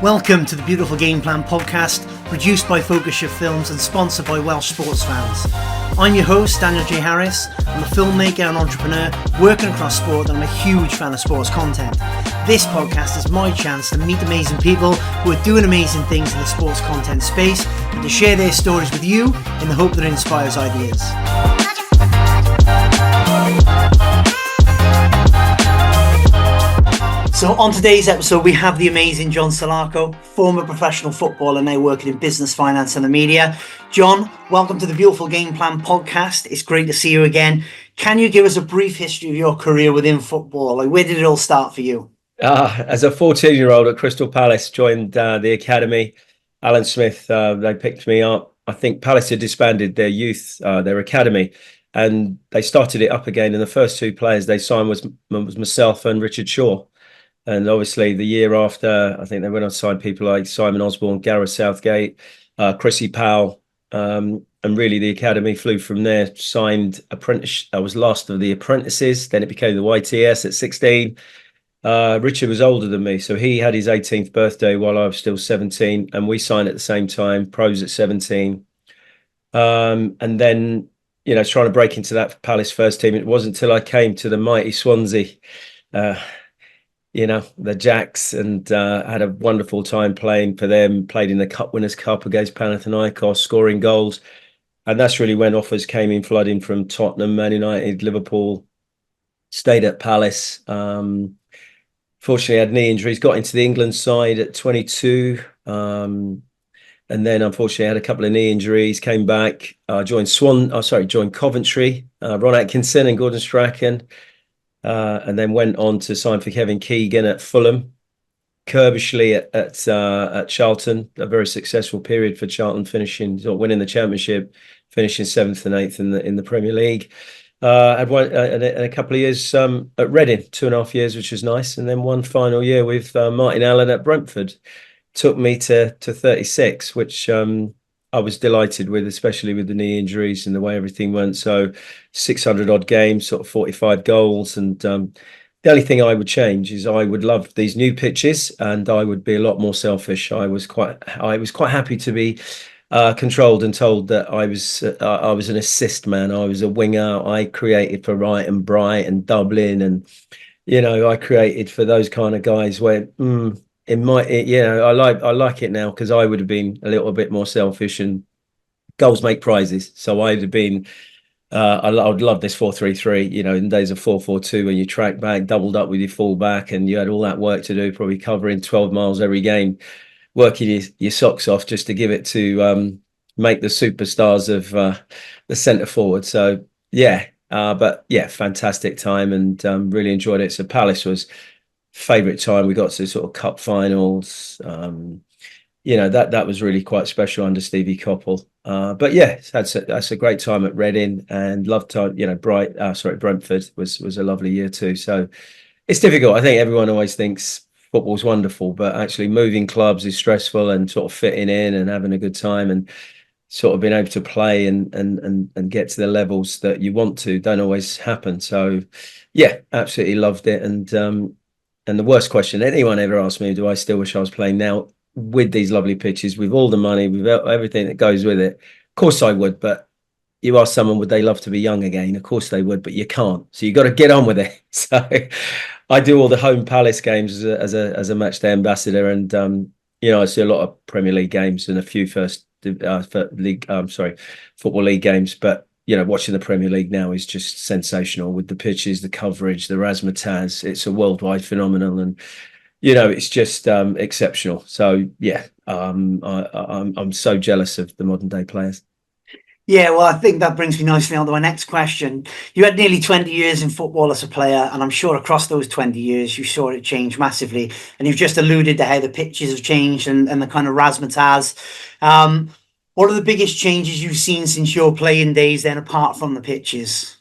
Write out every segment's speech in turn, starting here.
Welcome to the Beautiful Game Plan podcast, produced by Focus Shift Films and sponsored by Welsh sports fans. I'm your host, Daniel J. Harris. I'm a filmmaker and entrepreneur working across sport, and I'm a huge fan of sports content. This podcast is my chance to meet amazing people who are doing amazing things in the sports content space and to share their stories with you in the hope that it inspires ideas. So on today's episode, we have the amazing John Salako, former professional footballer, now working in business, finance and the media. John, welcome to the Beautiful Game Plan podcast. It's great to see you again. Can you give us a brief history of your career within football? Like, where did it all start for you? As a 14-year-old at Crystal Palace, joined the academy. Alan Smith, they picked me up. I think Palace had disbanded their youth, their academy, and they started it up again. And the first two players they signed was myself and Richard Shaw. And obviously the year after, I think they went on to sign people like Simon Osborne, Gareth Southgate, Chrissy Powell. And really the academy flew from there, signed apprentice. I was last of the apprentices. Then it became the YTS at 16. Richard was older than me, so he had his 18th birthday while I was still 17. And we signed at the same time, pros at 17. And then, trying to break into that Palace first team. It wasn't until I came to the mighty Swansea, the Jacks, and had a wonderful time playing for them, played in the Cup Winners' Cup against Panathinaikos, scoring goals. And that's really when offers came in flooding from Tottenham, Man United, Liverpool. Stayed at Palace. Fortunately, I had knee injuries, got into the England side at 22. And then unfortunately I had a couple of knee injuries, came back, joined Coventry, Ron Atkinson and Gordon Strachan. And then went on to sign for Kevin Keegan at Fulham, Kerbishley at Charlton, a very successful period for Charlton, winning the Championship, finishing 7th and 8th in the Premier League. Had one and a couple of years at Reading, 2.5 years, which was nice, and then one final year with Martin Allen at Brentford. Took me to 36, which I was delighted with, especially with the knee injuries and the way everything went. So 600 odd games, sort of 45 goals. And the only thing I would change is I would love these new pitches, and I would be a lot more selfish. I was quite happy to be controlled and told that I was an assist man. I was a winger. I created for Wright and Bright and Dublin, and I created for those kind of guys where I like it now, because I would have been a little bit more selfish, and goals make prizes. So I'd have been, I would love this 4-3-3, in days of 4-4-2, when you track back, doubled up with your full back, and you had all that work to do, probably covering 12 miles every game, working your socks off just to give it to make the superstars of the centre forward. So fantastic time, and really enjoyed it. So Palace was favourite time. We got to sort of cup finals. That was really quite special under Stevie Coppell. That's a great time at Reading, and loved time. Brentford was a lovely year too. So it's difficult. I think everyone always thinks football's wonderful, but actually moving clubs is stressful, and sort of fitting in and having a good time and sort of being able to play and get to the levels that you want to don't always happen. So absolutely loved it. And the worst question anyone ever asked me, do I still wish I was playing now with these lovely pitches, with all the money, with everything that goes with it? Of course I would, but you ask someone, would they love to be young again? Of course they would, but you can't. So you've got to get on with it. So I do all the home Palace games as a match day ambassador, and I see a lot of Premier League games and a few Football League games, but watching the Premier League now is just sensational, with the pitches, the coverage, the razzmatazz. It's a worldwide phenomenon, and it's just exceptional. So I'm so jealous of the modern day players. Yeah, well, I think that brings me nicely on to my next question. You had nearly 20 years in football as a player, and I'm sure across those 20 years you saw it change massively. And you've just alluded to how the pitches have changed and the kind of razzmatazz. What are the biggest changes you've seen since your playing days then, apart from the pitches?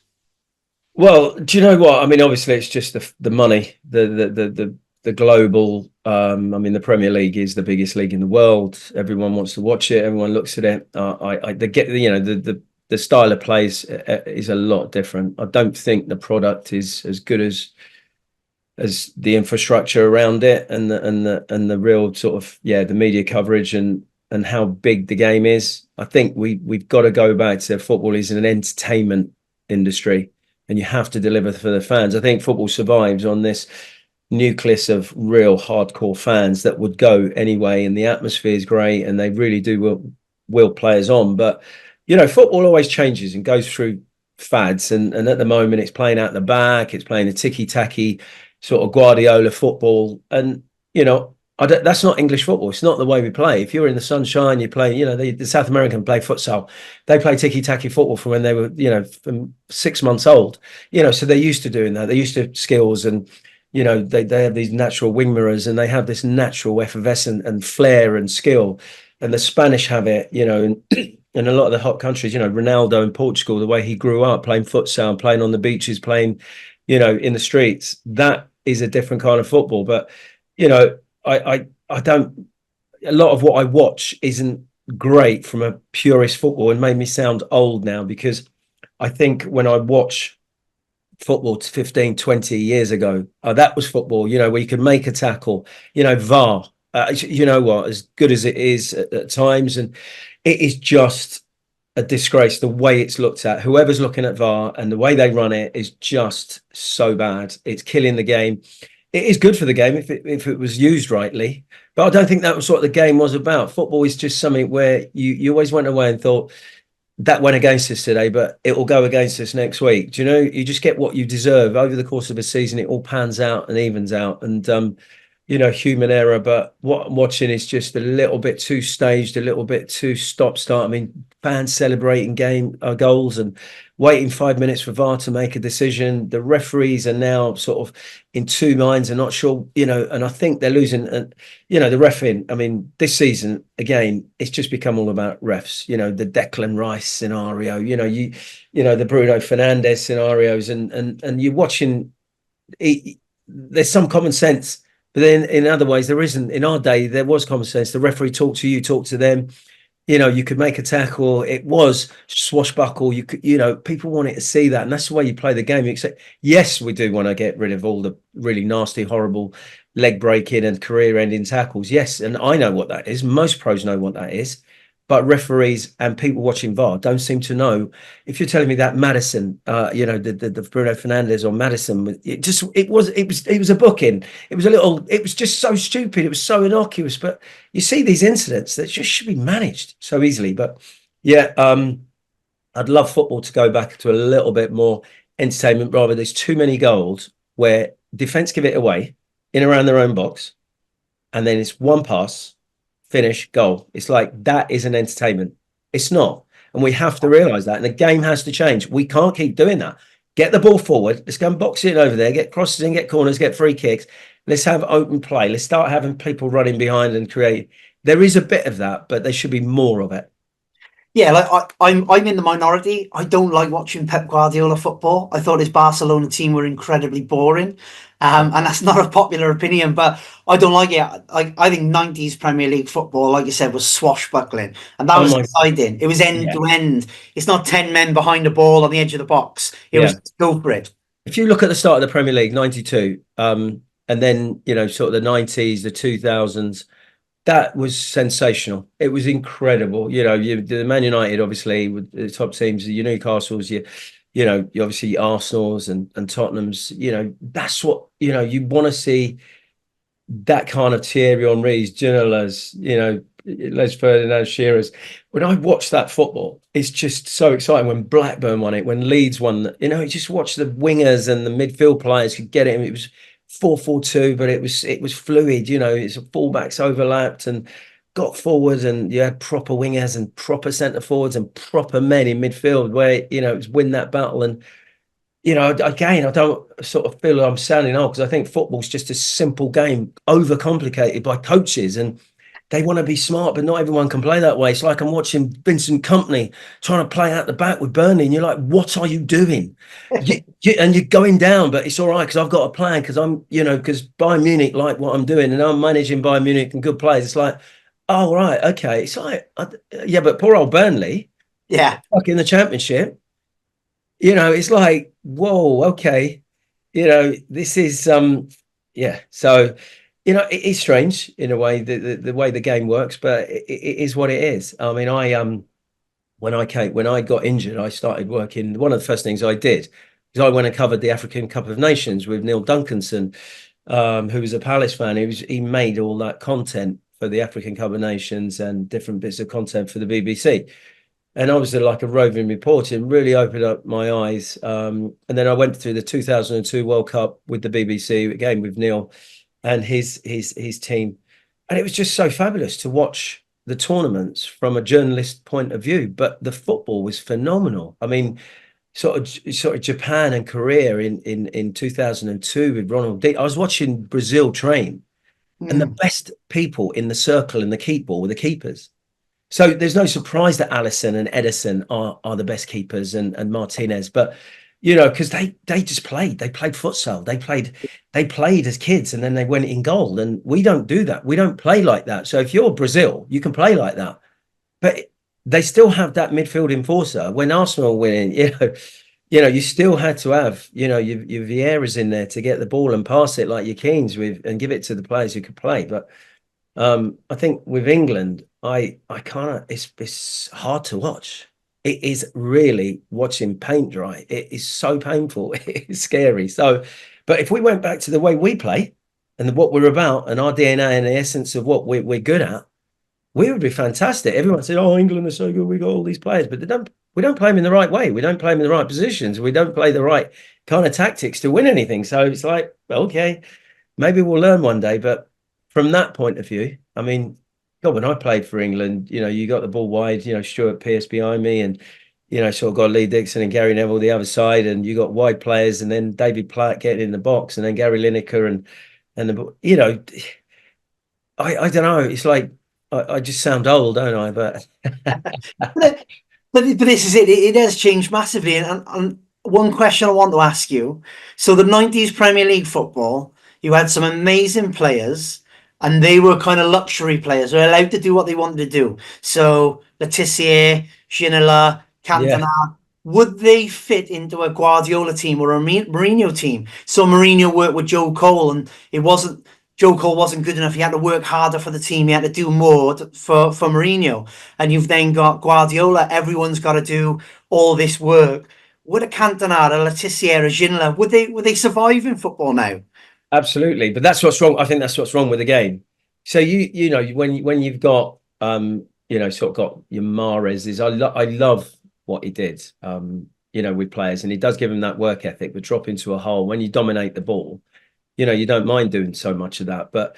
Well, do you know what? I mean, obviously it's just the money, the global. The Premier League is the biggest league in the world. Everyone wants to watch it. Everyone looks at it. The style of play is a lot different. I don't think the product is as good as as the infrastructure around it and the real sort of the media coverage and how big the game is. I think we've got to go back to football is an entertainment industry, and you have to deliver for the fans. I think football survives on this nucleus of real hardcore fans that would go anyway, and the atmosphere is great, and they really do will players on. But football always changes and goes through fads, and at the moment it's playing out the back, it's playing a ticky-tacky sort of Guardiola football, and that's not English football. It's not the way we play. If you're in the sunshine, you play, the South American play futsal. They play ticky-tacky football from when they were, from 6 months old. So they're used to doing that. They're used to skills, and they have these natural wing mirrors, and they have this natural effervescence and flair and skill. And the Spanish have it, and in a lot of the hot countries, Ronaldo in Portugal, the way he grew up playing futsal, playing on the beaches, playing, in the streets, that is a different kind of football. But, I don't, a lot of what I watch isn't great from a purist football, and made me sound old now, because I think when I watch football 15, 20 years ago, that was football, where you could make a tackle, VAR, as good as it is at times, and it is just a disgrace the way it's looked at. Whoever's looking at VAR and the way they run it is just so bad. It's killing the game. It is good for the game if it was used rightly, but I don't think that was what the game was about. Football is just something where you always went away and thought, that went against us today, but it will go against us next week. You just get what you deserve over the course of a season. It all pans out and evens out, and human error. But what I'm watching is just a little bit too staged, a little bit too stop-start. I mean, fans celebrating goals and waiting 5 minutes for VAR to make a decision. The referees are now sort of in two minds and not sure, and I think they're losing. And, the refereeing, I mean, this season, again, it's just become all about refs, the Declan Rice scenario, the Bruno Fernandes scenarios, and you're watching, there's some common sense. But then in other ways, there isn't. In our day, there was common sense. The referee talked to you, talked to them. You could make a tackle. It was swashbuckle. You could, people wanted to see that. And that's the way you play the game. Yes, we do want to get rid of all the really nasty, horrible leg breaking and career ending tackles. Yes. And I know what that is. Most pros know what that is. But referees and people watching VAR don't seem to know. If you're telling me that Madison, the Bruno Fernandes or Madison, it was a booking. It was just so stupid. It was so innocuous. But you see these incidents that just should be managed so easily. But I'd love football to go back to a little bit more entertainment. Rather, there's too many goals where defense give it away in around their own box, and then it's one pass, finish, goal. It's like, that is an entertainment. It's not. And we have to realise that. And the game has to change. We can't keep doing that. Get the ball forward. Let's go and box it over there. Get crosses in, get corners, get free kicks. Let's have open play. Let's start having people running behind and create. There is a bit of that, but there should be more of it. Yeah, like I'm in the minority. I don't like watching Pep Guardiola football. I thought his Barcelona team were incredibly boring. And that's not a popular opinion, but I don't like it. I think 90s Premier League football, like you said, was swashbuckling. And that was exciting. It was end to end. It's not 10 men behind the ball on the edge of the box. It was go for it. If you look at the start of the Premier League, 92, and then, sort of the 90s, the 2000s, that was sensational. It was incredible. The Man United, obviously, with the top teams, your Newcastles, you obviously Arsenal's and Tottenham's, that's what, you want to see, that kind of Thierry Henry's, Ginolas, Les Ferdinand Shearer's. When I watch that football, it's just so exciting. When Blackburn won it, when Leeds won, you just watch the wingers and the midfield players could get it. It was 4-4-2, but it was fluid. It's fullbacks overlapped and got forward, and you had proper wingers and proper centre forwards and proper men in midfield where it was win that battle. And again, I don't sort of feel I'm sounding old, because I think football's just a simple game, overcomplicated by coaches, and they want to be smart, but not everyone can play that way. It's like I'm watching Vincent Kompany trying to play out the back with Burnley, and you're like, what are you doing? And you're going down, but it's all right because I've got a plan, because because Bayern Munich like what I'm doing, and I'm managing Bayern Munich and good players. It's like, oh, right, okay. It's like, but poor old Burnley, stuck in the Championship. It's like, whoa, okay. This is Yeah. So, it is strange in a way, the way the game works, but it is what it is. I mean, when I got injured, I started working. One of the first things I did is I went and covered the African Cup of Nations with Neil Duncanson, who was a Palace fan. He made all that content for the African Cup of Nations and different bits of content for the BBC. And I was like a roving reporter, and really opened up my eyes. And then I went through the 2002 World Cup with the BBC, again with Neil and his team, and it was just so fabulous to watch the tournaments from a journalist point of view. But the football was phenomenal. I mean, sort of Japan and Korea in 2002 with Ronald D. I was watching Brazil train, and the best people in the circle in the keep ball were the keepers. So there's no surprise that Allison and Edison are the best keepers, and Martinez, but because they just played. They played futsal. They played as kids, and then they went in goal. And we don't do that. We don't play like that. So if you're Brazil, you can play like that, but they still have that midfield enforcer. When Arsenal were winning, you still had to have your Vieiras in there to get the ball and pass it like your Keanes with, and give it to the players who could play. But I think with England, I kind of it's hard to watch. It is really watching paint dry. It is so painful. It's scary. So, but if we went back to the way we play and what we're about and our DNA and the essence of what we're good at, we would be fantastic. Everyone said, "Oh, England are so good. We got all these players," but we don't play them in the right way. We don't play them in the right positions. We don't play the right kind of tactics to win anything. So it's like, okay, maybe we'll learn one day. But from that point of view, I mean, God, when I played for England, you got the ball wide, Stuart Pearce behind me, and sort of got Lee Dixon and Gary Neville the other side, and you got wide players, and then David Platt getting in the box, and then Gary Lineker, and I don't know. It's like I just sound old, don't I? But but this is it. It has changed massively. And one question I want to ask you. So the 90s Premier League football, you had some amazing players, and they were kind of luxury players. They're allowed to do what they wanted to do. So Letitia, Ginola, Cantona, yeah, would they fit into a Guardiola team or a Mourinho team? So Mourinho worked with Joe Cole, and Joe Cole wasn't good enough. He had to work harder for the team. He had to do more for Mourinho. And you've then got Guardiola. Everyone's got to do all this work. Would a Cantona, a Letitia, a Ginola, would they survive in football now? absolutely. But that's what's wrong. I think that's what's wrong with the game. So when you've got sort of got your Mahrez, I love what he did with players, and he does give them that work ethic. But drop into a hole when you dominate the ball, you don't mind doing so much of that. But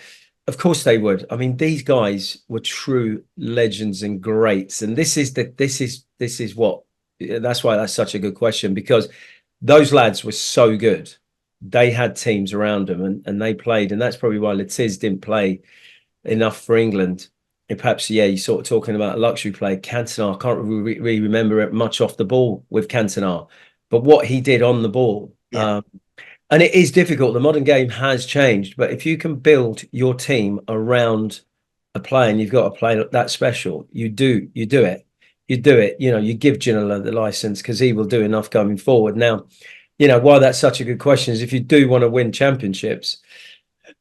of course they would. I mean, these guys were true legends and greats, and this is what, that's why that's such a good question, because those lads were so good. They had teams around them, and they played, and that's probably why Letiz didn't play enough for England. And perhaps, you're sort of talking about a luxury play. Cantona, I can't really remember it much off the ball with Cantona, but what he did on the ball. Yeah. And it is difficult. The modern game has changed, but if you can build your team around a player, and you've got a player that special, you do it. You give Ginola the license because he will do enough going forward. Now, why that's such a good question is if you do want to win championships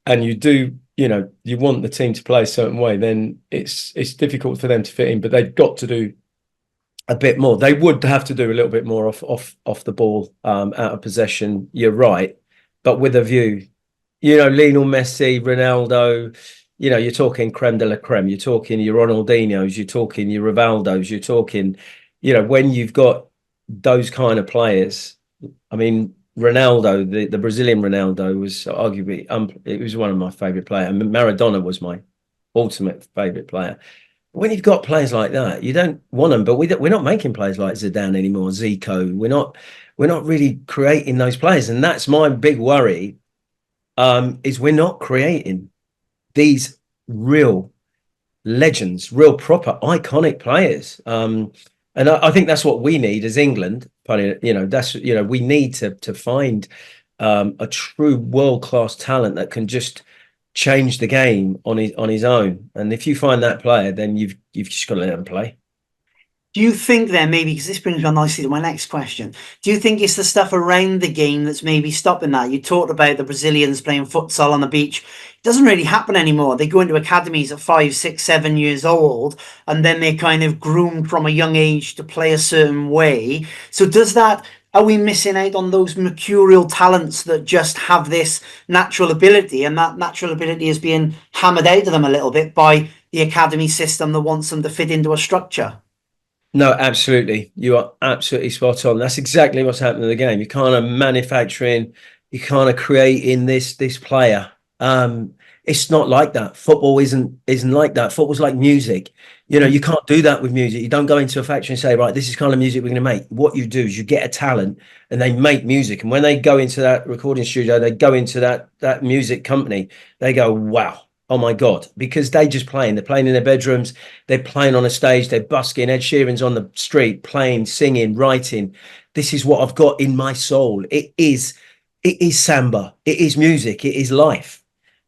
and you do, you want the team to play a certain way, then it's difficult for them to fit in, but they've got to do a bit more. They would have to do a little bit more off the ball, out of possession. You're right. But with a view, Lionel Messi, Ronaldo, you're talking creme de la creme. You're talking your Ronaldinhos, you're talking your Rivaldos, you're talking, when you've got those kind of players. I mean, Ronaldo, the Brazilian Ronaldo was arguably, it was one of my favourite players. I mean, Maradona was my ultimate favourite player. When you've got players like that, you don't want them, but we're not making players like Zidane anymore, Zico. We're not really creating those players, and that's my big worry. Is we're not creating these real legends, real proper iconic players. And I think that's what we need as England. That's we need to find a true world-class talent that can just change the game on his own. And if you find that player, then you've just got to let him play. Do you think then maybe, because this brings me on nicely to my next question, do you think it's the stuff around the game that's maybe stopping that? You talked about the Brazilians playing futsal on the beach. It doesn't really happen anymore. They go into academies at 5, 6, 7 years old, and then they're kind of groomed from a young age to play a certain way. So does that, are we missing out on those mercurial talents that just have this natural ability, and that natural ability is being hammered out of them a little bit by the academy system that wants them to fit into a structure? No, absolutely. You are absolutely spot on. That's exactly what's happening in the game. You kind of manufacturing, you kind of creating this player. It's not like that. Football isn't like that. Football's like music. You know, you can't do that with music. You don't go into a factory and say, right, this is kind of music we're going to make. What you do is you get a talent and they make music. And when they go into that recording studio, they go into that music company, they go, wow. Oh my God, because they're playing in their bedrooms, they're playing on a stage, they're busking. Ed Sheeran's on the street, playing, singing, writing. This is what I've got in my soul. It is samba, it is music, it is life.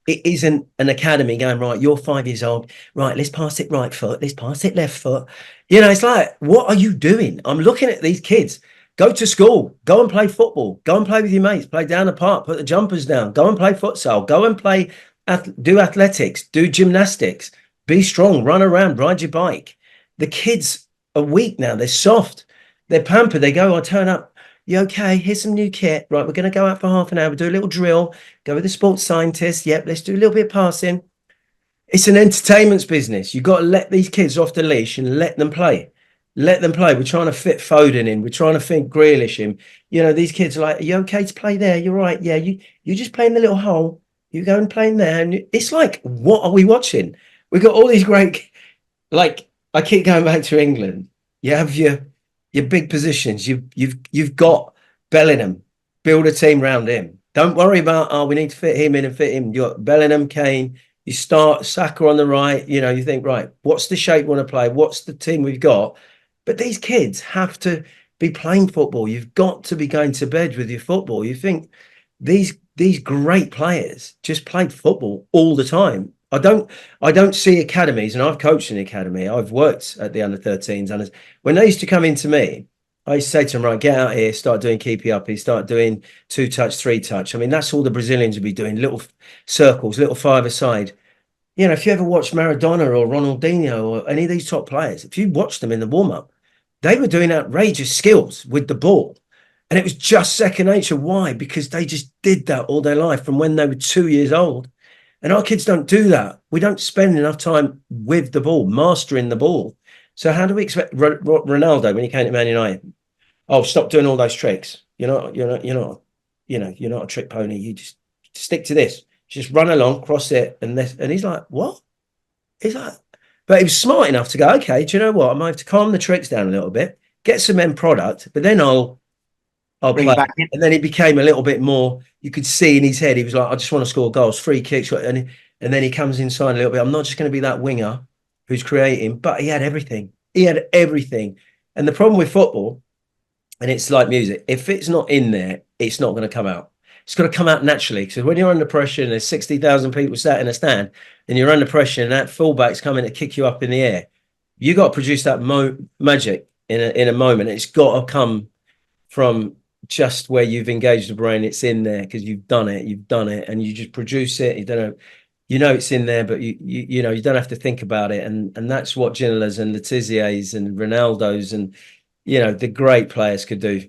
It isn't an academy going, right, you're 5 years old, right, let's pass it right foot, let's pass it left foot. You know, it's like, what are you doing? I'm looking at these kids. Go to school, go and play football, go and play with your mates, play down the park, put the jumpers down, go and play futsal, go and play do athletics, do gymnastics, be strong, run around, ride your bike. The kids are weak now. They're soft. They're pampered. They go, I turn up. You okay? Here's some new kit. Right, we're going to go out for half an hour. We'll do a little drill. Go with the sports scientist. Yep, let's do a little bit of passing. It's an entertainment business. You've got to let these kids off the leash and let them play. Let them play. We're trying to fit Foden in. We're trying to fit Grealish in. You know, these kids are like, are you okay to play there? You're right. Yeah, you just play in the little hole. You go and play in there, and it's like, what are we watching? We've got all these great, like, I keep going back to England. You have your big positions. You've got Bellingham. Build a team around him. Don't worry about, we need to fit him in and fit him. You got Bellingham, Kane. You start Saka on the right. You know, you think, right, what's the shape we want to play? What's the team we've got? But these kids have to be playing football. You've got to be going to bed with your football. You think these great players just played football all the time. I don't see academies, and I've coached in the academy. I've worked at the under-13s, and when they used to come into me, I used to say to them, right, get out here, start doing keepy uppy, start doing 2-touch, 3-touch. I mean, that's all the Brazilians would be doing, little circles, little five-a-side. You know, if you ever watch Maradona or Ronaldinho or any of these top players, if you watch them in the warm-up, they were doing outrageous skills with the ball. And it was just second nature. Why? Because they just did that all their life from when they were 2 years old. And our kids don't do that. We don't spend enough time with the ball, mastering the ball. So how do we expect Ronaldo, when he came to Man United? Oh, stop doing all those tricks. You're not a trick pony. You just stick to this. Just run along, cross it, and this. And he's like, what? He's like, but he was smart enough to go, okay, do you know what? I might have to calm the tricks down a little bit, get some end product, but then I'll play. And then he became a little bit more, you could see in his head, he was like, I just want to score goals, free kicks. And then he comes inside a little bit. I'm not just going to be that winger who's creating, but he had everything. He had everything. And the problem with football, and it's like music, if it's not in there, it's not going to come out. It's got to come out naturally. Because when you're under pressure and there's 60,000 people sat in a stand and you're under pressure and that fullback's coming to kick you up in the air, you got to produce that magic in a moment. It's got to come from just where you've engaged the brain. It's in there because you've done it, and you just produce it. You know it's in there, but you know you don't have to think about it, and that's what Ginolas and Letiziers and Ronaldos and the great players could do.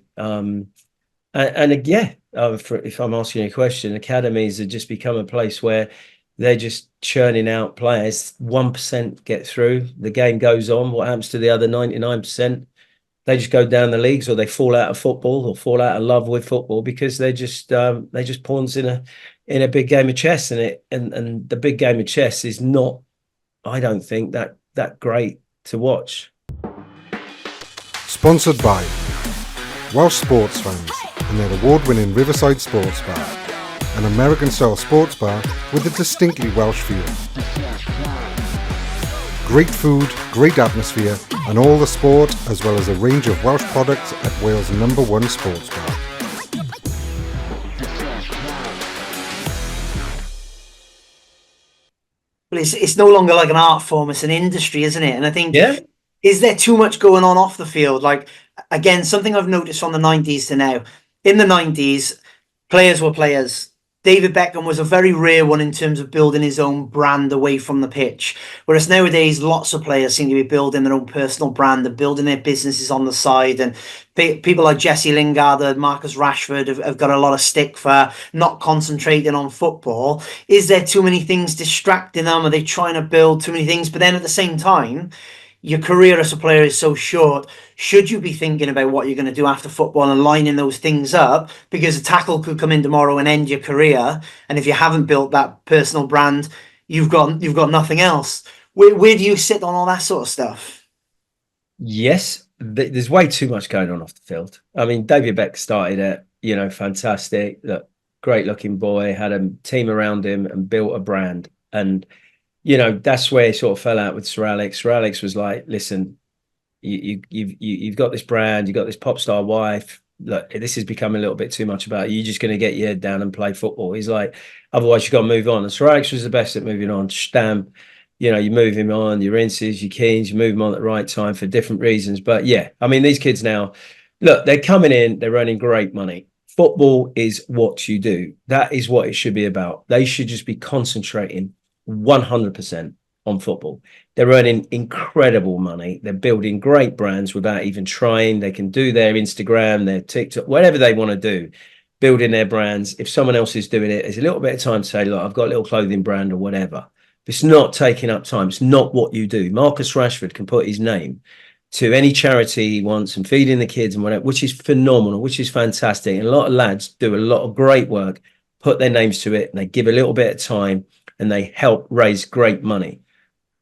If I'm asking you a question, academies have just become a place where they're just churning out players. 1% get through, the game goes on. What happens to the other 99%? They just go down the leagues, or they fall out of football, or fall out of love with football, because they're just pawns in a big game of chess, and the big game of chess is not, I don't think, that great to watch. Sponsored by Welsh Sports Fans and their award-winning Riverside Sports Bar, an American-style sports bar with a distinctly Welsh feel. Great food, great atmosphere, and all the sport, as well as a range of Welsh products at Wales' #1 sports bar. Well, it's no longer like an art form; it's an industry, isn't it? And I think Is there too much going on off the field? Like, again, something I've noticed from the 90s to now. In the 90s, players were players. David Beckham was a very rare one in terms of building his own brand away from the pitch. Whereas nowadays, lots of players seem to be building their own personal brand and building their businesses on the side. And people like Jesse Lingard and Marcus Rashford have got a lot of stick for not concentrating on football. Is there too many things distracting them? Are they trying to build too many things? But then at the same time, your career as a player is so short. Should you be thinking about what you're going to do after football and lining those things up? Because a tackle could come in tomorrow and end your career. And if you haven't built that personal brand, you've got nothing else. Where do you sit on all that sort of stuff? Yes, there's way too much going on off the field. I mean, David Beck started it, fantastic, great looking boy, had a team around him and built a brand. And that's where it sort of fell out with Sir Alex. Sir Alex was like, listen, you've got this brand, you've got this pop star wife. Look, this has become a little bit too much about you. You're just going to get your head down and play football. He's like, otherwise you've got to move on. And Sir Alex was the best at moving on. Stamp, you move him on, your Inces, your Keens, you move him on at the right time for different reasons. But yeah, I mean, these kids now, look, they're coming in, they're earning great money. Football is what you do. That is what it should be about. They should just be concentrating 100% on football. They're earning incredible money. They're building great brands without even trying. They can do their Instagram, their TikTok, whatever they want to do, building their brands. If someone else is doing it, there's a little bit of time to say, look, I've got a little clothing brand or whatever. If it's not taking up time, it's not what you do. Marcus Rashford can put his name to any charity he wants and feeding the kids and whatever, which is phenomenal, which is fantastic. And a lot of lads do a lot of great work, put their names to it, and they give a little bit of time and they help raise great money.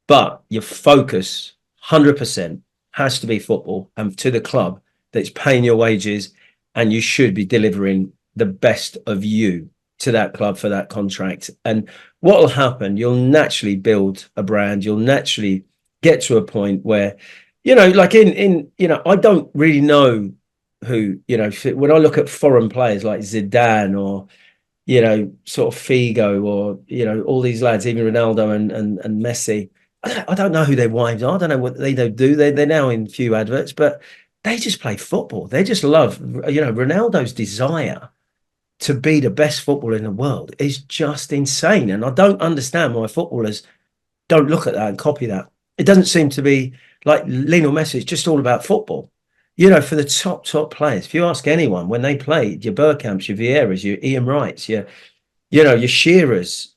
But your focus 100% has to be football and to the club that's paying your wages, and you should be delivering the best of you to that club for that contract. And what will happen, you'll naturally build a brand, you'll naturally get to a point where, like I don't really know who, when I look at foreign players like Zidane or sort of Figo or, all these lads, even Ronaldo and Messi, I don't know who their wives are. I don't know what they do. They're now in few adverts, but they just play football. They just love, Ronaldo's desire to be the best footballer in the world is just insane. And I don't understand why footballers don't look at that and copy that. It doesn't seem to be like Lionel Messi. It's just all about football. For the top players, if you ask anyone when they played, your Bergkamps, your Vieiras, your Ian Wrights, your Shearers,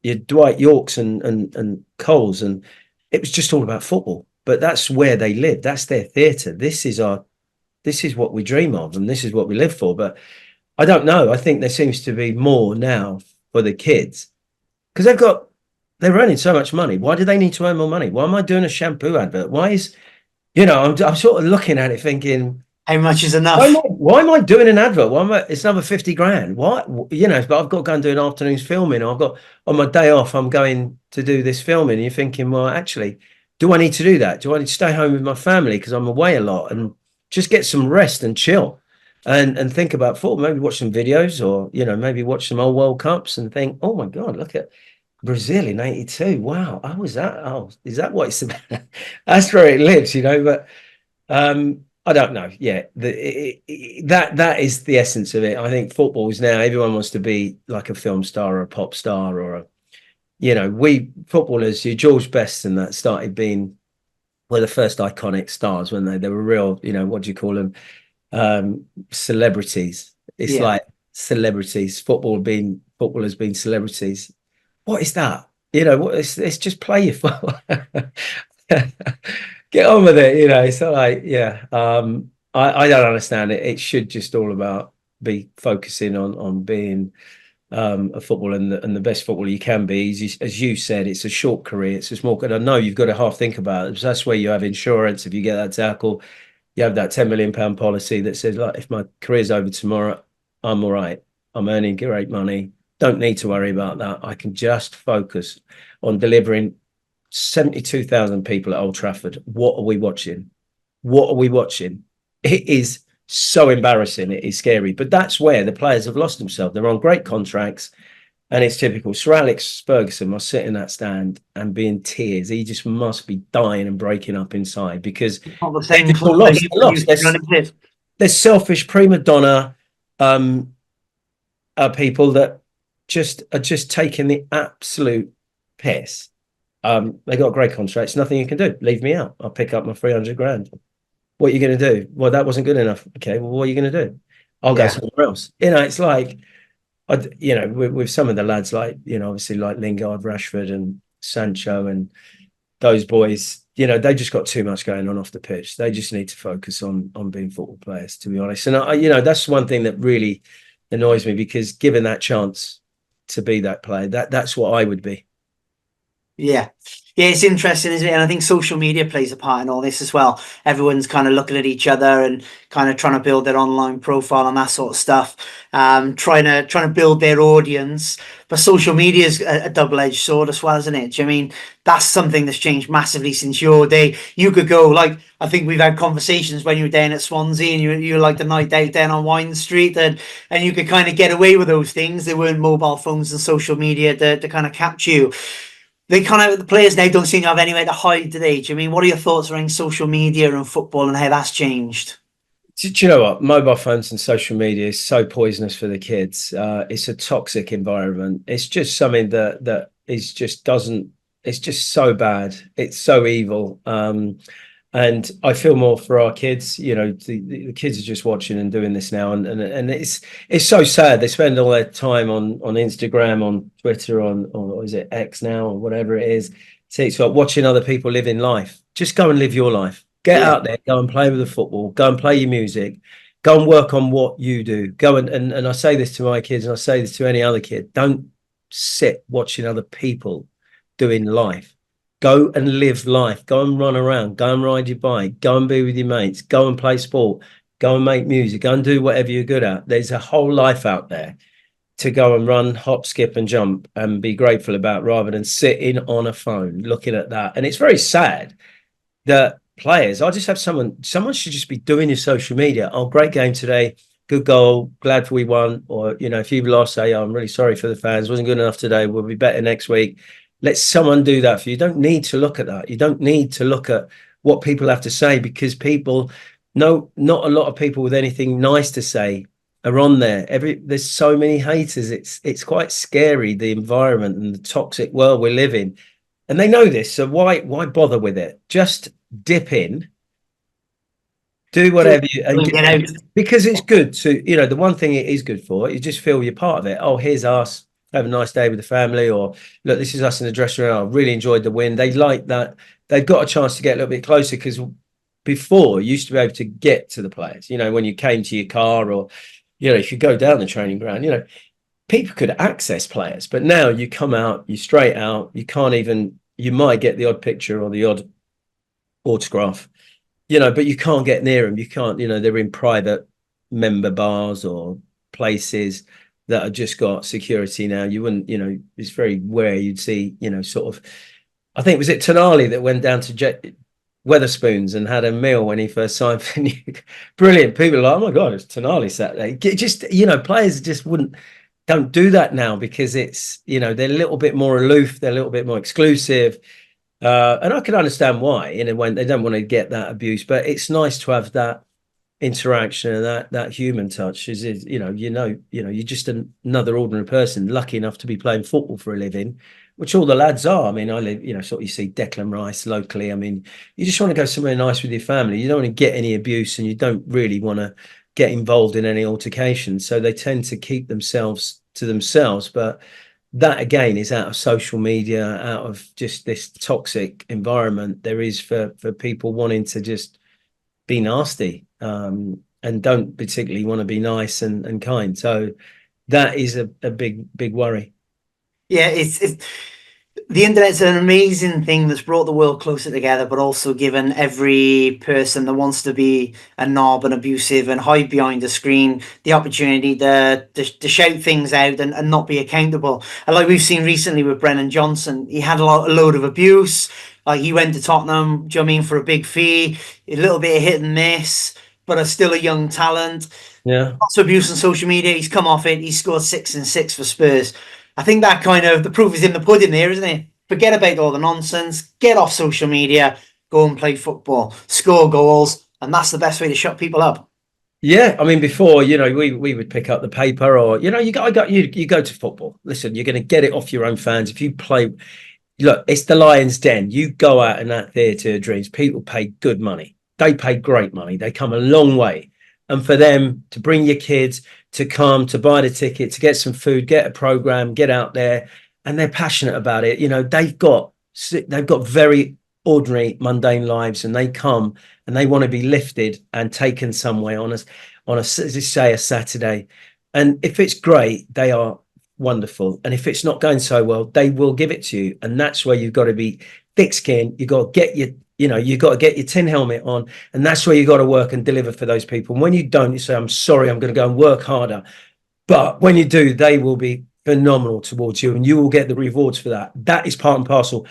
your Dwight Yorks and Coles, and it was just all about football. But that's where they live. That's their theatre. This is what we dream of, and this is what we live for. But I don't know. I think there seems to be more now for the kids because they're earning so much money. Why do they need to earn more money? Why am I doing a shampoo advert? Why is I'm sort of looking at it thinking, how much is enough? Why am I doing an advert? It's another 50 grand. Why? But I've got to go and do an afternoon's filming. I've got on my day off, I'm going to do this filming. And you're thinking, well, actually, do I need to do that? Do I need to stay home with my family because I'm away a lot and just get some rest and chill and think about football? Maybe watch some videos or, maybe watch some old World Cups and think, oh my God, look at Brazil in '82. Wow. How was that? Oh, is that what it's about? That's where it lives, but I don't know. Yeah, that is the essence of it. I think football is now everyone wants to be like a film star or a pop star or we footballers, your George Best and that started being the first iconic stars when they were real, what do you call them? Celebrities. It's like celebrities. Footballers being celebrities. What is that? It's just play your football. Get on with it, It's not like, I don't understand it. It should just all about be focusing on being a footballer and the best footballer you can be. As you said, it's a short career. It's a small. And I know you've got to half think about it. That's where you have insurance. If you get that tackle, you have that £10 million policy that says, like, if my career's over tomorrow, I'm all right. I'm earning great money. Don't need to worry about that. I can just focus on delivering 72,000 people at Old Trafford. What are we watching? What are we watching? It is so embarrassing. It is scary. But that's where the players have lost themselves. They're on great contracts. And it's typical. Sir Alex Ferguson must sit in that stand and be in tears. He just must be dying and breaking up inside because Not the they same just all club that lost. They're you lost. used to run into. They're selfish prima donna people that are just taking the absolute piss. They got great contracts. Nothing you can do. Leave me out. I'll pick up my 300 grand. What are you going to do? Well, that wasn't good enough. Okay. Well, what are you going to do? I'll go somewhere else. It's like, with some of the lads, like, obviously like Lingard, Rashford and Sancho and those boys, they just got too much going on off the pitch. They just need to focus on being football players, to be honest. And that's one thing that really annoys me, because given that chance to be that player, that's what I would be. Yeah, it's interesting, isn't it? And I think social media plays a part in all this as well. Everyone's kind of looking at each other and kind of trying to build their online profile and that sort of stuff, trying to build their audience. But social media is a double-edged sword as well, isn't it? Do you mean that's something that's changed massively since your day? You could go, like, I think we've had conversations when you were down at Swansea and you were like the night out down on Wine Street, and you could kind of get away with those things. There weren't mobile phones and social media to kind of capture you. The players now don't seem to have anywhere to hide, do they? Do you mean, what are your thoughts around social media and football and how that's changed? Do you know what? Mobile phones and social media is so poisonous for the kids. It's a toxic environment. It's just something that is just doesn't. It's just so bad. It's so evil. And I feel more for our kids. The kids are just watching and doing this now, and it's so sad. They spend all their time on Instagram, on Twitter, or is it X now, or whatever it is. TikTok, watching other people living life. Just go and live your life. Get out there, go and play with the football, go and play your music, go and work on what you do. Go and I say this to my kids, and I say this to any other kid. Don't sit watching other people doing life. Go and live life. Go and run around. Go and ride your bike. Go and be with your mates. Go and play sport. Go and make music. Go and do whatever you're good at. There's a whole life out there to go and run, hop, skip and jump and be grateful about, rather than sitting on a phone looking at that. And it's very sad that players, I just have someone should just be doing your social media. Oh, great game today. Good goal. Glad we won. Or, if you've lost, say, oh, I'm really sorry for the fans. Wasn't good enough today. We'll be better next week. Let someone do that for you. You don't need to look at that. You don't need to look at what people have to say, because not a lot of people with anything nice to say are on there. There's so many haters. It's quite scary, the environment and the toxic world we live in. And they know this. So why bother with it? Just dip in, do whatever because it's good to, the one thing it is good for, you just feel you're part of it. Oh, here's us. Have a nice day with the family, or look, this is us in the dressing room. I really enjoyed the win. They like that. They've got a chance to get a little bit closer, because before you used to be able to get to the players, when you came to your car, or, if you go down the training ground, people could access players, but now you come out, you straight out, you might get the odd picture or the odd autograph, but you can't get near them. You can't, they're in private member bars or places that have just got security now. You wouldn't, it's very rare you'd see, sort of, I think, was it Tonali that went down to Weatherspoons and had a meal when he first signed for New? Brilliant. People are like, oh my God, it's Tonali Saturday. Just, players just don't do that now, because it's, they're a little bit more aloof. They're a little bit more exclusive. And I can understand why, when they don't want to get that abuse, but it's nice to have that interaction and that human touch. You're just another ordinary person lucky enough to be playing football for a living, which all the lads are. I mean, I live, sort of, you see Declan Rice locally. I mean, you just want to go somewhere nice with your family. You don't want to get any abuse, and you don't really want to get involved in any altercations. So they tend to keep themselves to themselves. But that, again, is out of social media, out of just this toxic environment there is for people wanting to just be nasty, and don't particularly want to be nice and kind. So that is a big worry. Yeah, it's the internet's an amazing thing that's brought the world closer together, but also given every person that wants to be a knob and abusive and hide behind a screen the opportunity to shout things out and not be accountable. And like we've seen recently with Brennan Johnson, he had a load of abuse. Like, he went to Tottenham, do you know what I mean, for a big fee, a little bit of hit and miss, but are still a young talent. Yeah. Lots of abuse on social media. He's come off it. He's scored 6 and 6 for Spurs. I think that kind of, the proof is in the pudding there, isn't it? Forget about all the nonsense, get off social media, go and play football, score goals, and that's the best way to shut people up. Yeah, I mean, before, we would pick up the paper, or you go to football. Listen, you're going to get it off your own fans. If you play, look, it's the Lion's Den. You go out in that theatre of dreams. People pay good money. They pay great money. They come a long way, and for them to bring your kids, to come, to buy the ticket, to get some food, get a program, get out there, and they're passionate about it. They've got very ordinary, mundane lives, and they come and they want to be lifted and taken somewhere on a Saturday. And if it's great, they are wonderful. And if it's not going so well, they will give it to you. And that's where you've got to be thick-skinned. You've got to get you've got to get your tin helmet on, and that's where you've got to work and deliver for those people. And when you don't, you say, I'm sorry, I'm going to go and work harder. But when you do, they will be phenomenal towards you, and you will get the rewards for that. That is part and parcel.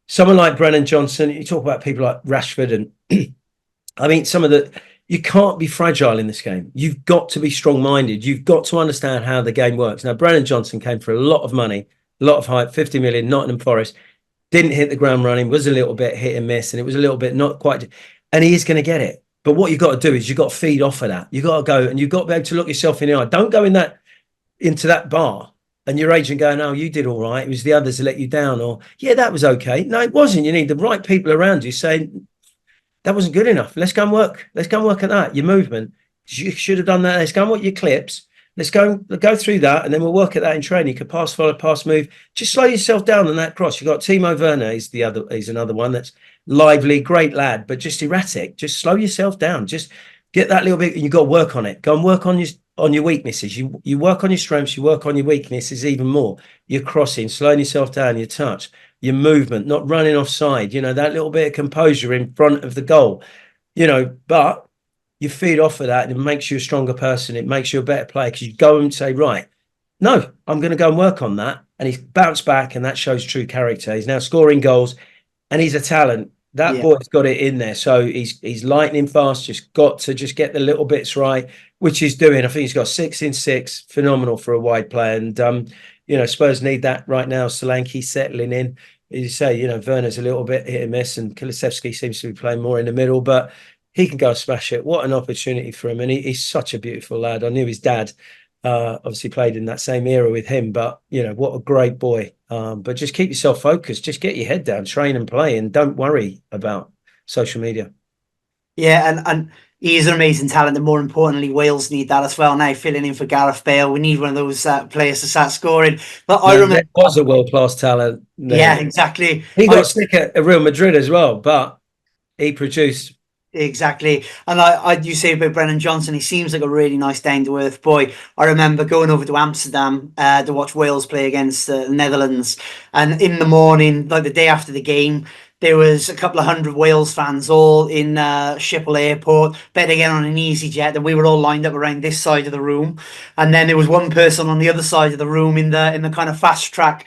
Someone like Brennan Johnson, you talk about people like Rashford, and I mean, you can't be fragile in this game. You've got to be strong-minded. You've got to understand how the game works. Now, Brennan Johnson came for a lot of money, a lot of hype, 50 million, Nottingham Forest, didn't hit the ground running, was a little bit hit and miss, and it was a little bit not quite, and he is going to get it. But what you've got to do is you've got to feed off of that. You've got to go, and you've got to be able to look yourself in the eye. Don't go into that bar and your agent going, oh, you did all right. It was the others that let you down, or, yeah, that was okay. No, it wasn't. You need the right people around you saying, that wasn't good enough. Let's go and work. Let's go and work at that. Your movement. You should have done that. Let's go and work your clips. Let's go through that, and then we'll work at that in training. You could pass, follow, pass, move. Just slow yourself down on that cross. You've got Timo Werner. He's another one that's lively, great lad, but just erratic. Just slow yourself down. Just get that little bit, and you've got to work on it. Go and work on your weaknesses. You work on your strengths. You work on your weaknesses even more. Your crossing, slowing yourself down, your touch, your movement, not running offside. That little bit of composure in front of the goal. But you feed off of that, and it makes you a stronger person. It makes you a better player, because you go and say, right, no, I'm going to go and work on that. And he's bounced back, and that shows true character. He's now scoring goals, and he's a talent. That boy's got it in there. So he's lightning fast, just got to just get the little bits right, which he's doing. I think he's got 6 in 6, phenomenal for a wide player. And, Spurs need that right now. Solanke settling in. As you say, Werner's a little bit hit and miss, and Kulusevski seems to be playing more in the middle, but he can go smash it. What an opportunity for him. And he's such a beautiful lad. I knew his dad obviously played in that same era with him, but, what a great boy. But just keep yourself focused. Just get your head down, train and play, and don't worry about social media. Yeah, and he is an amazing talent, and more importantly, Wales need that as well now, filling in for Gareth Bale. We need one of those players to start scoring. But I remember... He was a world-class talent. Yeah, exactly. He got sick at Real Madrid as well, but he produced... Exactly. And you say about Brennan Johnson, he seems like a really nice, down-to-earth boy. I remember going over to Amsterdam to watch Wales play against the Netherlands. And in the morning, like the day after the game, there was a couple of hundred Wales fans all in Schiphol Airport, betting on an EasyJet, and we were all lined up around this side of the room. And then there was one person on the other side of the room in the kind of fast track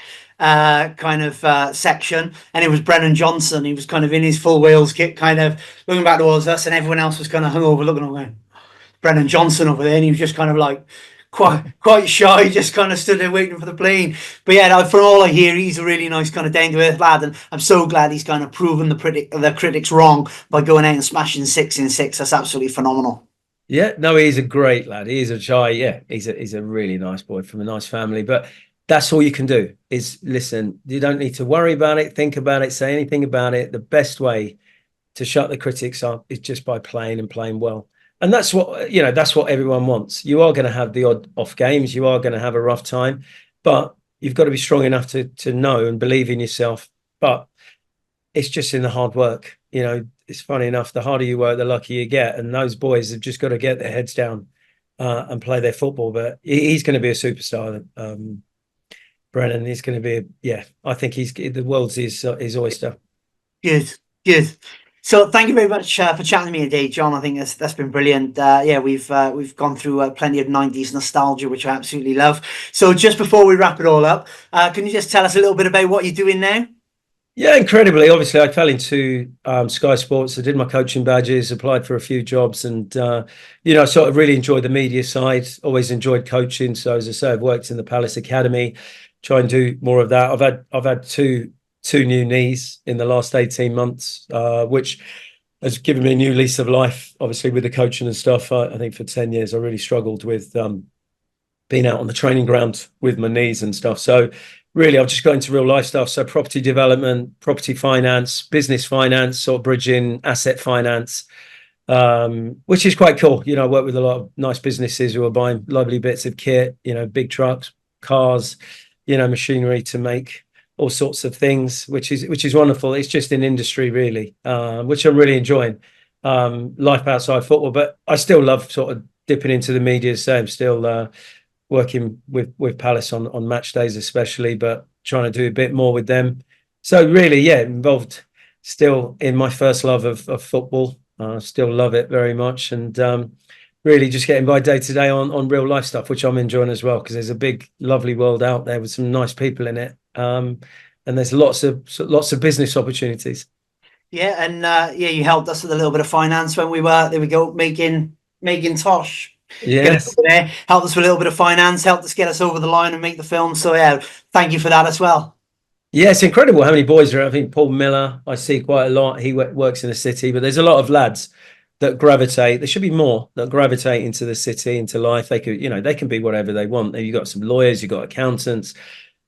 section, and it was Brennan Johnson. He was kind of in his full Wales kit, kind of looking back towards us, and everyone else was kind of hungover looking over. Brennan Johnson over there, and he was just kind of like quite shy, just kind of stood there waiting for the plane. But yeah, from all I hear, he's a really nice kind of down-to-earth lad, and I'm so glad he's kind of proven the critics wrong by going out and smashing 6 in 6. That's absolutely phenomenal. Yeah, no, he's a great lad. He is a shy, yeah, he's a really nice boy from a nice family. But that's all you can do is listen. You don't need to worry about it, think about it, say anything about it. The best way to shut the critics up is just by playing and playing well. And that's what, that's what everyone wants. You are going to have the odd off games. You are going to have a rough time, but you've got to be strong enough to know and believe in yourself. But it's just in the hard work. It's funny enough, the harder you work, the luckier you get. And those boys have just got to get their heads down and play their football. But he's going to be a superstar. Brennan is going to be, I think the world's his oyster. Good. So thank you very much for chatting to me today, John. I think that's been brilliant. We've gone through plenty of 90s nostalgia, which I absolutely love. So just before we wrap it all up, can you just tell us a little bit about what you're doing now? Yeah, incredibly. Obviously, I fell into Sky Sports. I did my coaching badges, applied for a few jobs, and sort of really enjoyed the media side. Always enjoyed coaching. So as I say, I've worked in the Palace Academy. try and do more of that. I've had two new knees in the last 18 months, which has given me a new lease of life. Obviously, with the coaching and stuff, I think for 10 years I really struggled with being out on the training ground with my knees and stuff. So really, I've just got into real life stuff. So property development, property finance, business finance, sort of bridging asset finance, which is quite cool. I work with a lot of nice businesses who are buying lovely bits of kit, big trucks, cars, machinery to make all sorts of things, which is wonderful. It's just an industry really, which I'm really enjoying. Life outside football, but I still love sort of dipping into the media. So I'm still working with Palace on match days especially, but trying to do a bit more with them. So really, yeah, involved still in my first love of football. Still love it very much, and really just getting by day to day on real life stuff, which I'm enjoying as well, because there's a big, lovely world out there with some nice people in it, and there's lots of business opportunities. Yeah, and you helped us with a little bit of finance when we were making Tosh. Yes, helped us with a little bit of finance, helped us get us over the line and make the film. So yeah, thank you for that as well. Yeah, it's incredible how many boys are. I think Paul Miller, I see quite a lot. He works in the city, but there's a lot of lads that gravitate. There should be more that gravitate into the city, into life. They could, they can be whatever they want. You've got some lawyers, you've got accountants.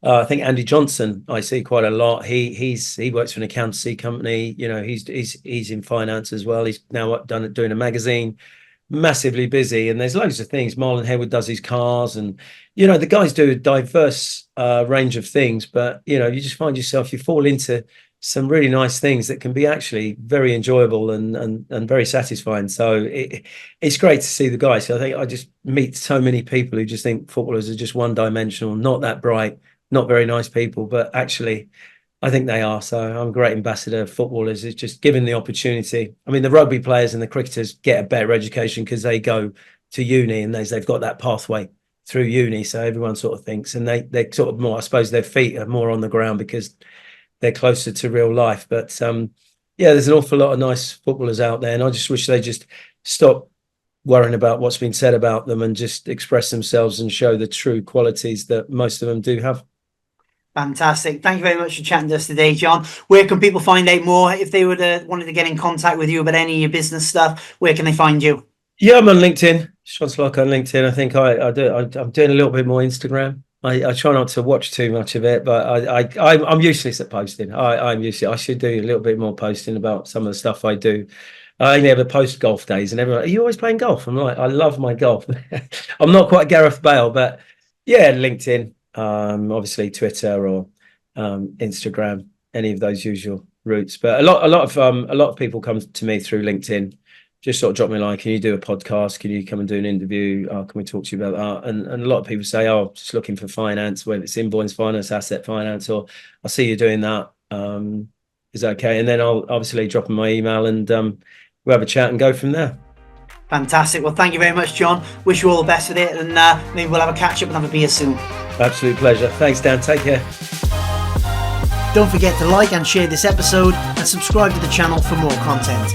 I think Andy Johnson, I see quite a lot. He works for an accountancy company. He's in finance as well. He's now doing a magazine. Massively busy, and there's loads of things. Marlon Hayward does his cars, and the guys do a diverse range of things, but you just find yourself, you fall into some really nice things that can be actually very enjoyable and very satisfying. So it's great to see the guys. So I think I just meet so many people who just think footballers are just one dimensional, not that bright, not very nice people, but actually I think they are. So I'm a great ambassador of footballers. It's just given the opportunity. I mean, the rugby players and the cricketers get a better education because they go to uni and they've got that pathway through uni. So everyone sort of thinks, and they sort of more, I suppose their feet are more on the ground because they're closer to real life. But there's an awful lot of nice footballers out there, and I just wish they just stop worrying about what's been said about them and just express themselves and show the true qualities that most of them do have. Fantastic. Thank you very much for chatting to us today, John. Where can people find out more if they wanted to get in contact with you about any of your business stuff? Where can they find you? Yeah, I'm on LinkedIn. John Salako on LinkedIn. I think I'm doing a little bit more Instagram. I try not to watch too much of it, but I'm useless at posting. I'm useless. I should do a little bit more posting about some of the stuff I do. I only ever post golf days, and everyone, are you always playing golf? I'm like, I love my golf. I'm not quite Gareth Bale, but yeah, LinkedIn. Obviously Twitter or Instagram, any of those usual routes. But a lot of people come to me through LinkedIn, just sort of drop me a line. Can you do a podcast? Can you come and do an interview? Can we talk to you about that? And a lot of people say, just looking for finance, whether it's invoice finance, asset finance, or I see you doing that. Is that okay? And then I'll obviously drop them my email, and we'll have a chat and go from there. Fantastic. Well, thank you very much, John. Wish you all the best with it, and maybe we'll have a catch up and have a beer soon. Absolute pleasure. Thanks, Dan. Take care. Don't forget to like and share this episode and subscribe to the channel for more content.